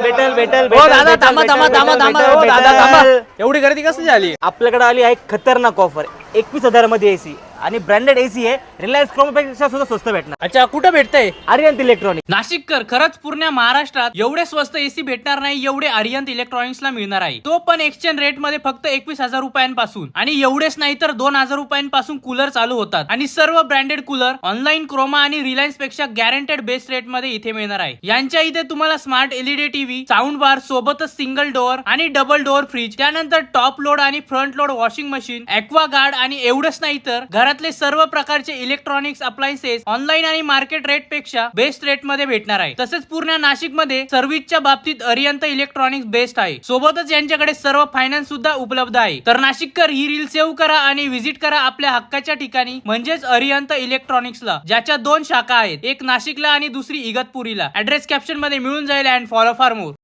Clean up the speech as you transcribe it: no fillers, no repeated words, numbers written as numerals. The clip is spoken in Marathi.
भेटल भेटल हो दादा थांबा थांबा थांबा थांबा हो दादा थांबा. एवढी गर्दी कसली झाली? आपल्याकडे आली आहे खतरनाक ऑफर 21,000 मध्ये एसी आणि ब्रँडेड एसी आहे. रिलायन्स क्रोमापेक्षा सुद्धा स्वस्त भेटणार. अच्छा कुठं भेटतंय? आर्यंत इलेक्ट्रॉनिक. नाशिककर खरंच पूर्ण महाराष्ट्रात एवढे स्वस्त एसी भेटणार नाही एवढे आर्यंत इलेक्ट्रॉनिक्सला मिळणार आहे. तो पण एक्सचेंज रेट मध्ये फक्त 21,000 रुपयांपासून. आणि एवढेच नाही तर 2,000 रुपयांपासून कूलर चालू होतात. आणि सर्व ब्रँडेड कूलर ऑनलाईन क्रोमा आणि रिलायन्स पेक्षा गॅरंटेड बेस्ट रेट मध्ये इथे मिळणार आहे. यांच्या इथे तुम्हाला स्मार्ट एलईडी टीव्ही, साऊंड बार सोबतच सिंगल डोअर आणि डबल डोअर फ्रीज, त्यानंतर टॉप लोड आणि front load washing machine, aqua guard आणि एवढंच नाही तर घरातले सर्व प्रकारचे इलेक्ट्रॉनिक्स अप्लायन्सेस ऑनलाईन आणि मार्केट रेट पेक्षा बेस्ट रेट मध्ये भेटणार आहे. तसेच पूर्ण नाशिक मध्ये सर्व्हिसच्या बाबतीत अरियंत इलेक्ट्रॉनिक्स बेस्ट आहे. सोबतच यांच्याकडे सर्व फायनान्स सुद्धा उपलब्ध आहे. तर नाशिककर ही रील सेव्ह करा आणि व्हिजिट करा आपल्या हक्काच्या ठिकाणी म्हणजेच अरियंत इलेक्ट्रॉनिक्सला, ज्याच्या 2 शाखा आहेत, एक नाशिकला आणि दुसरी इगतपुरीला. ऍड्रेस कॅप्शन मध्ये मिळून जाईल. And follow for more.